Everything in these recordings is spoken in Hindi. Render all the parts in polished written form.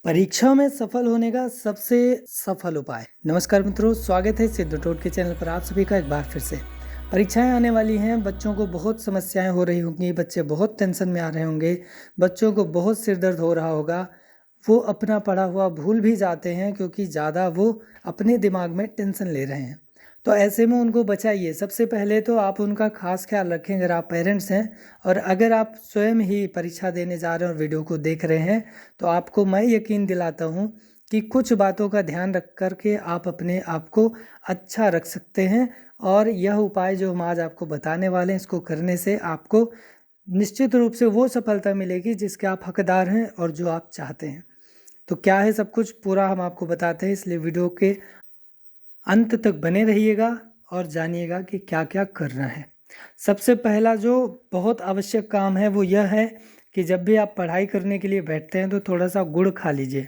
परीक्षा में सफल होने का सबसे सफल उपाय। नमस्कार मित्रों, स्वागत है सिद्धटोट के चैनल पर आप सभी का एक बार फिर से। परीक्षाएं आने वाली हैं, बच्चों को बहुत समस्याएं हो रही होंगी, बच्चे बहुत टेंशन में आ रहे होंगे, बच्चों को बहुत सिर दर्द हो रहा होगा। वो अपना पढ़ा हुआ भूल भी जाते हैं क्योंकि ज़्यादा वो अपने दिमाग में टेंशन ले रहे हैं। तो ऐसे में उनको बचाइए। सबसे पहले तो आप उनका खास ख्याल रखें अगर आप पेरेंट्स हैं, और अगर आप स्वयं ही परीक्षा देने जा रहे हैं और वीडियो को देख रहे हैं तो आपको मैं यकीन दिलाता हूँ कि कुछ बातों का ध्यान रख कर के आप अपने आप को अच्छा रख सकते हैं। और यह उपाय जो हम आज आपको बताने वाले हैं, इसको करने से आपको निश्चित रूप से वो सफलता मिलेगी जिसके आप हकदार हैं और जो आप चाहते हैं। तो क्या है सब कुछ पूरा हम आपको बताते हैं, इसलिए वीडियो के अंत तक बने रहिएगा और जानिएगा कि क्या क्या करना है। सबसे पहला जो बहुत आवश्यक काम है वो यह है कि जब भी आप पढ़ाई करने के लिए बैठते हैं तो थोड़ा सा गुड़ खा लीजिए।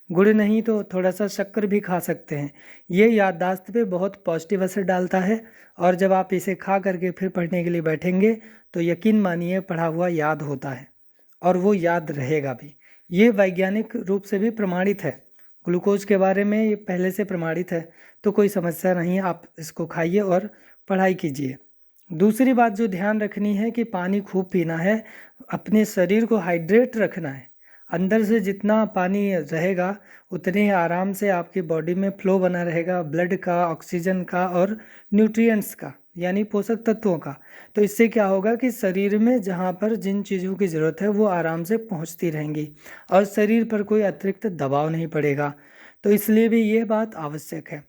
गुड़ नहीं तो थोड़ा सा शक्कर भी खा सकते हैं। ये याददाश्त पे बहुत पॉजिटिव असर डालता है, और जब आप इसे खा करके फिर पढ़ने के लिए बैठेंगे तो यकीन मानिए पढ़ा हुआ याद होता है और वो याद रहेगा भी। ये वैज्ञानिक रूप से भी प्रमाणित है। ग्लूकोज के बारे में ये पहले से प्रमाणित है, तो कोई समस्या नहीं है। आप इसको खाइए और पढ़ाई कीजिए। दूसरी बात जो ध्यान रखनी है कि पानी खूब पीना है, अपने शरीर को हाइड्रेट रखना है। अंदर से जितना पानी रहेगा उतने ही आराम से आपकी बॉडी में फ्लो बना रहेगा, ब्लड का, ऑक्सीजन का और न्यूट्रिएंट्स का, यानी पोषक तत्वों का। तो इससे क्या होगा कि शरीर में जहाँ पर जिन चीज़ों की ज़रूरत है वो आराम से पहुँचती रहेंगी और शरीर पर कोई अतिरिक्त दबाव नहीं पड़ेगा। तो इसलिए भी ये बात आवश्यक है।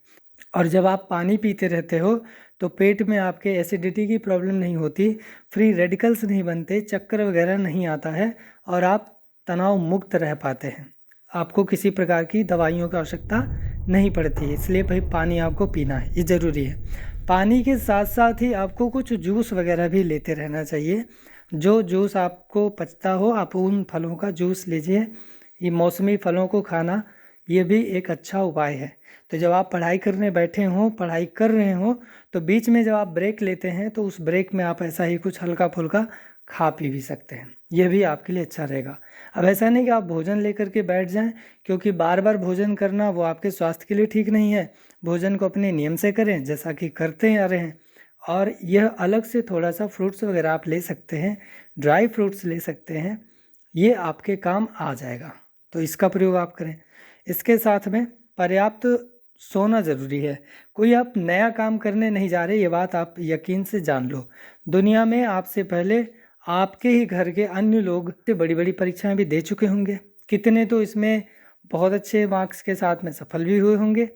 और जब आप पानी पीते रहते हो तो पेट में आपके एसिडिटी की प्रॉब्लम नहीं होती, फ्री रेडिकल्स नहीं बनते, चक्कर वगैरह नहीं आता है और आप तनाव मुक्त रह पाते हैं। आपको किसी प्रकार की दवाइयों की आवश्यकता नहीं पड़ती है। इसलिए भाई पानी आपको पीना है, ये ज़रूरी है। पानी के साथ साथ ही आपको कुछ जूस वगैरह भी लेते रहना चाहिए। जो जूस आपको पचता हो आप उन फलों का जूस लीजिए। ये मौसमी फलों को खाना ये भी एक अच्छा उपाय है। तो जब आप पढ़ाई करने बैठे हों, पढ़ाई कर रहे हों, तो बीच में जब आप ब्रेक लेते हैं तो उस ब्रेक में आप ऐसा ही कुछ हल्का फुल्का खा पी भी सकते हैं। यह भी आपके लिए अच्छा रहेगा। अब ऐसा नहीं कि आप भोजन लेकर के बैठ जाएं, क्योंकि बार बार भोजन करना वो आपके स्वास्थ्य के लिए ठीक नहीं है। भोजन को अपने नियम से करें जैसा कि करते आ रहे हैं। और यह अलग से थोड़ा सा फ्रूट्स वगैरह आप ले सकते हैं, ड्राई फ्रूट्स ले सकते हैं, ये आपके काम आ जाएगा। तो इसका प्रयोग आप करें। इसके साथ में पर्याप्त सोना ज़रूरी है। कोई आप नया काम करने नहीं जा रहे, ये बात आप यकीन से जान लो। दुनिया में आपसे पहले आपके ही घर के अन्य लोग बड़ी बड़ी परीक्षाएं भी दे चुके होंगे। कितने तो इसमें बहुत अच्छे मार्क्स के साथ में सफल भी हुए होंगे,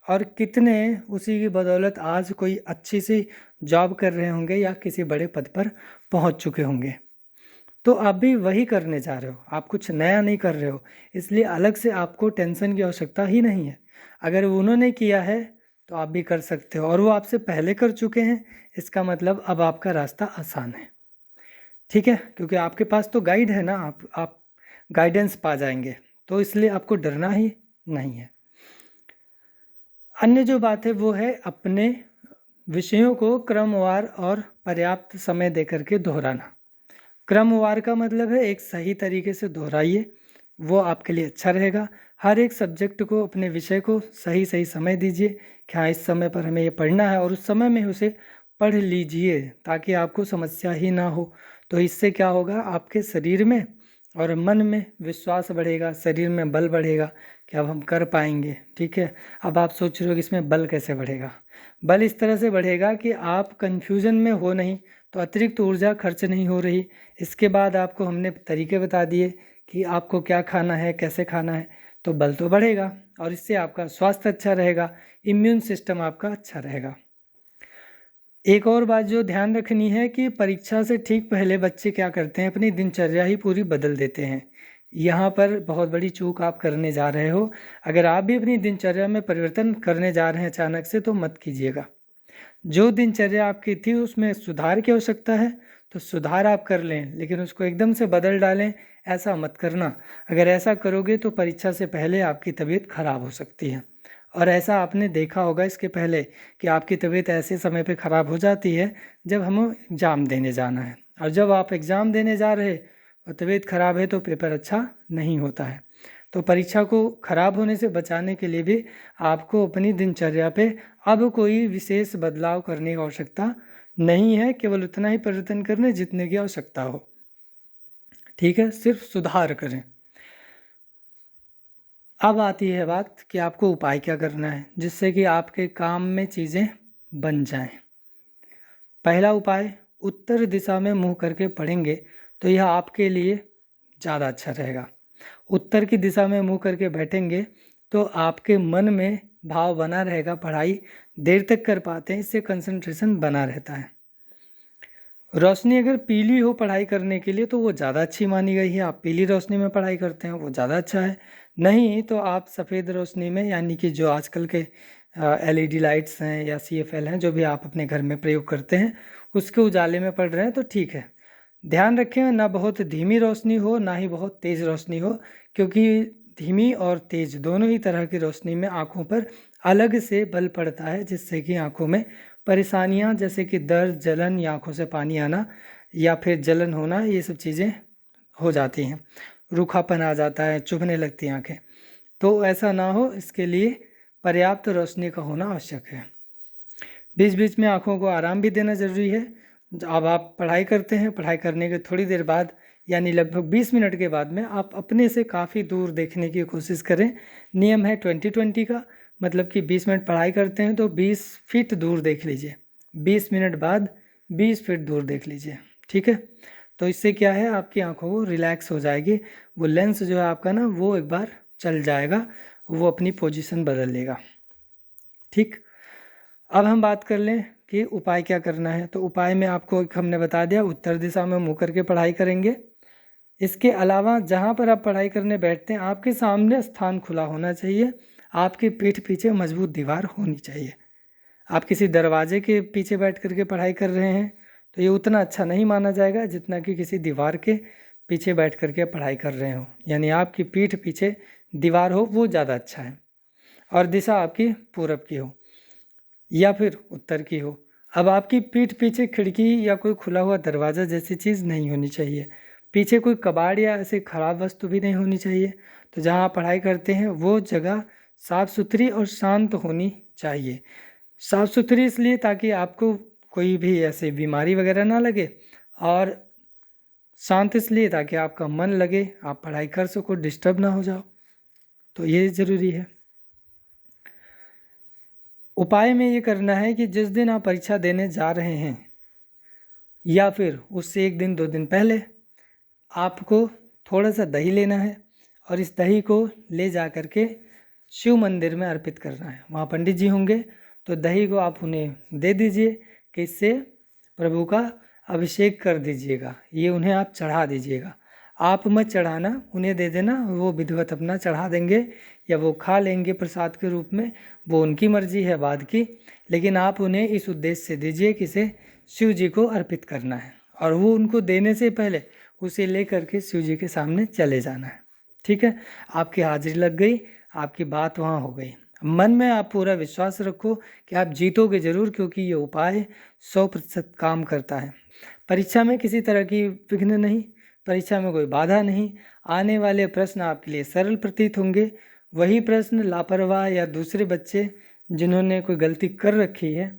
और कितने उसी की बदौलत आज कोई अच्छी सी जॉब कर रहे होंगे या किसी बड़े पद पर पहुंच चुके होंगे। तो आप भी वही करने जा रहे हो, आप कुछ नया नहीं कर रहे हो, इसलिए अलग से आपको टेंशन की आवश्यकता ही नहीं है। अगर उन्होंने किया है तो आप भी कर सकते हो, और वो आपसे पहले कर चुके हैं, इसका मतलब अब आपका रास्ता आसान है। ठीक है, क्योंकि आपके पास तो गाइड है ना, आप गाइडेंस पा जाएंगे, तो इसलिए आपको डरना ही नहीं है। अन्य जो बात है वो है अपने विषयों को क्रमवार और पर्याप्त समय देकर के दोहराना। क्रमवार का मतलब है एक सही तरीके से दोहराइए, वो आपके लिए अच्छा रहेगा। हर एक सब्जेक्ट को, अपने विषय को सही सही समय दीजिए कि हाँ इस समय पर हमें ये पढ़ना है, और उस समय में उसे पढ़ लीजिए ताकि आपको समस्या ही ना हो। तो इससे क्या होगा, आपके शरीर में और मन में विश्वास बढ़ेगा, शरीर में बल बढ़ेगा कि अब हम कर पाएंगे। ठीक है, अब आप सोच रहे हो कि इसमें बल कैसे बढ़ेगा। बल इस तरह से बढ़ेगा कि आप कन्फ्यूज़न में हो नहीं, तो अतिरिक्त ऊर्जा खर्च नहीं हो रही। इसके बाद आपको हमने तरीके बता दिए कि आपको क्या खाना है, कैसे खाना है, तो बल तो बढ़ेगा और इससे आपका स्वास्थ्य अच्छा रहेगा, इम्यून सिस्टम आपका अच्छा रहेगा। एक और बात जो ध्यान रखनी है कि परीक्षा से ठीक पहले बच्चे क्या करते हैं, अपनी दिनचर्या ही पूरी बदल देते हैं। यहाँ पर बहुत बड़ी चूक आप करने जा रहे हो। अगर आप भी अपनी दिनचर्या में परिवर्तन करने जा रहे हैं अचानक से, तो मत कीजिएगा। जो दिनचर्या आपकी थी उसमें सुधार की आवश्यकता है तो सुधार आप कर लें, लेकिन उसको एकदम से बदल डालें, ऐसा मत करना। अगर ऐसा करोगे तो परीक्षा से पहले आपकी तबीयत खराब हो सकती है। और ऐसा आपने देखा होगा इसके पहले कि आपकी तबीयत ऐसे समय पे ख़राब हो जाती है जब हमें एग्ज़ाम देने जाना है, और जब आप एग्ज़ाम देने जा रहे और तबीयत ख़राब है तो पेपर अच्छा नहीं होता है। तो परीक्षा को खराब होने से बचाने के लिए भी आपको अपनी दिनचर्या पे अब कोई विशेष बदलाव करने की आवश्यकता नहीं है, केवल उतना ही परिवर्तन करने जितने की आवश्यकता हो। ठीक है, सिर्फ सुधार करें। अब आती है बात कि आपको उपाय क्या करना है जिससे कि आपके काम में चीज़ें बन जाएं। पहला उपाय, उत्तर दिशा में मुंह करके पढ़ेंगे तो यह आपके लिए ज़्यादा अच्छा रहेगा। उत्तर की दिशा में मुंह करके बैठेंगे तो आपके मन में भाव बना रहेगा, पढ़ाई देर तक कर पाते हैं, इससे कंसंट्रेशन बना रहता है। रोशनी अगर पीली हो पढ़ाई करने के लिए तो वो ज़्यादा अच्छी मानी गई है, आप पीली रोशनी में पढ़ाई करते हैं वो ज़्यादा अच्छा है। नहीं तो आप सफ़ेद रोशनी में, यानी कि जो आजकल के LED लाइट्स हैं या CFL हैं, जो भी आप अपने घर में प्रयोग करते हैं, उसके उजाले में पढ़ रहे हैं तो ठीक है। ध्यान रखें ना बहुत धीमी रोशनी हो ना ही बहुत तेज़ रोशनी हो, क्योंकि धीमी और तेज़ दोनों ही तरह की रोशनी में आँखों पर अलग से बल पड़ता है, जिससे कि आँखों में परेशानियाँ जैसे कि दर्द, जलन या आँखों से पानी आना या फिर जलन होना, ये सब चीज़ें हो जाती हैं। रूखापन आ जाता है, चुभने लगती हैं आँखें। तो ऐसा ना हो, इसके लिए पर्याप्त रोशनी का होना आवश्यक है। बीच बीच में आँखों को आराम भी देना ज़रूरी है। अब आप पढ़ाई करते हैं, पढ़ाई करने के थोड़ी देर बाद यानी लगभग 20 मिनट के बाद में आप अपने से काफ़ी दूर देखने की कोशिश करें। नियम है 20-20 का, मतलब कि 20 मिनट पढ़ाई करते हैं तो 20 फीट दूर देख लीजिए, 20 मिनट बाद 20 फीट दूर देख लीजिए। ठीक है, तो इससे क्या है, आपकी आंखों को रिलैक्स हो जाएगी, वो लेंस जो है आपका ना वो एक बार चल जाएगा, वो अपनी पोजीशन बदल लेगा। ठीक, अब हम बात कर लें कि उपाय क्या करना है। तो उपाय में आपको हमने बता दिया, उत्तर दिशा में मुँह करके पढ़ाई करेंगे। इसके अलावा जहाँ पर आप पढ़ाई करने बैठते हैं आपके सामने स्थान खुला होना चाहिए, आपकी पीठ पीछे मजबूत दीवार होनी चाहिए। आप किसी दरवाजे के पीछे बैठ करके पढ़ाई कर रहे हैं तो ये उतना अच्छा नहीं माना जाएगा जितना कि किसी दीवार के पीछे बैठ करके पढ़ाई कर रहे हो, यानी आपकी पीठ पीछे दीवार हो वो ज़्यादा अच्छा है। और दिशा आपकी पूरब की हो या फिर उत्तर की हो। अब आपकी पीठ पीछे खिड़की या कोई खुला हुआ दरवाज़ा जैसी चीज़ नहीं होनी चाहिए, पीछे कोई कबाड़ या ऐसी ख़राब वस्तु भी नहीं होनी चाहिए। तो जहाँ आप पढ़ाई करते हैं वो जगह साफ़ सुथरी और शांत होनी चाहिए। साफ़ सुथरी इसलिए ताकि आपको कोई भी ऐसी बीमारी वगैरह ना लगे, और शांत इसलिए ताकि आपका मन लगे, आप पढ़ाई कर सको, डिस्टर्ब ना हो जाओ, तो ये ज़रूरी है। उपाय में ये करना है कि जिस दिन आप परीक्षा देने जा रहे हैं या फिर उससे 1 दिन 2 दिन पहले आपको थोड़ा सा दही लेना है और इस दही को ले जा कर के शिव मंदिर में अर्पित करना है। वहाँ पंडित जी होंगे, तो दही को आप उन्हें दे दीजिए कि इससे प्रभु का अभिषेक कर दीजिएगा, ये उन्हें आप चढ़ा दीजिएगा। आप मत चढ़ाना, उन्हें दे देना, वो विधिवत अपना चढ़ा देंगे या वो खा लेंगे प्रसाद के रूप में, वो उनकी मर्जी है बाद की। लेकिन आप उन्हें इस उद्देश्य से दीजिए कि इसे शिव जी को अर्पित करना है, और वो उनको देने से पहले उसे ले करके शिव जी के सामने चले जाना है। ठीक है, आपकी हाजिरी लग गई, आपकी बात वहाँ हो गई। मन में आप पूरा विश्वास रखो कि आप जीतोगे ज़रूर, क्योंकि ये उपाय 100% काम करता है। परीक्षा में किसी तरह की विघ्न नहीं, परीक्षा में कोई बाधा नहीं, आने वाले प्रश्न आपके लिए सरल प्रतीत होंगे। वही प्रश्न लापरवाह या दूसरे बच्चे जिन्होंने कोई गलती कर रखी है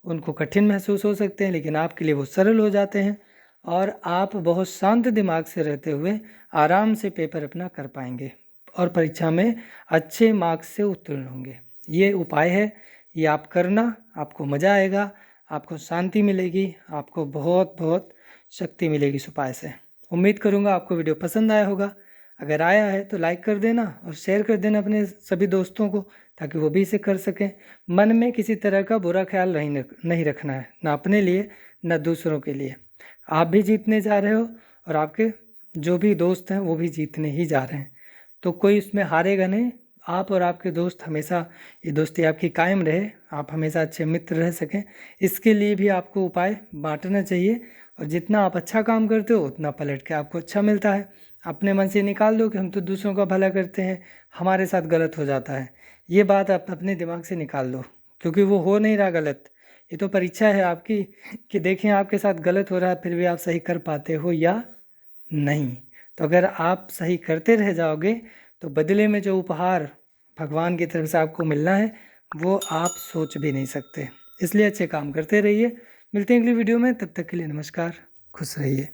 उनको कठिन महसूस हो सकते हैं, लेकिन आपके लिए वो सरल हो जाते हैं और आप बहुत शांत दिमाग से रहते हुए आराम से पेपर अपना कर पाएंगे और परीक्षा में अच्छे मार्क्स से उत्तीर्ण होंगे। ये उपाय है, ये आप करना, आपको मज़ा आएगा, आपको शांति मिलेगी, आपको बहुत बहुत शक्ति मिलेगी इस उपाय से। उम्मीद करूँगा आपको वीडियो पसंद आया होगा। अगर आया है तो लाइक कर देना और शेयर कर देना अपने सभी दोस्तों को, ताकि वो भी इसे कर सकें। मन में किसी तरह का बुरा ख्याल नहीं रखना है, ना अपने लिए ना दूसरों के लिए। आप भी जीतने जा रहे हो और आपके जो भी दोस्त हैं वो भी जीतने ही जा रहे हैं, तो कोई इसमें हारेगा नहीं। आप और आपके दोस्त हमेशा, ये दोस्ती आपकी कायम रहे, आप हमेशा अच्छे मित्र रह सकें, इसके लिए भी आपको उपाय बांटना चाहिए। और जितना आप अच्छा काम करते हो उतना पलट के आपको अच्छा मिलता है। अपने मन से निकाल दो कि हम तो दूसरों का भला करते हैं, हमारे साथ गलत हो जाता है, ये बात आप अपने दिमाग से निकाल दो, क्योंकि वो हो नहीं रहा गलत। ये तो परीक्षा है आपकी कि देखें आपके साथ गलत हो रहा है फिर भी आप सही कर पाते हो या नहीं। तो अगर आप सही करते रह जाओगे तो बदले में जो उपहार भगवान की तरफ से आपको मिलना है वो आप सोच भी नहीं सकते। इसलिए अच्छे काम करते रहिए। मिलते हैं अगली वीडियो में, तब तक के लिए नमस्कार, खुश रहिए।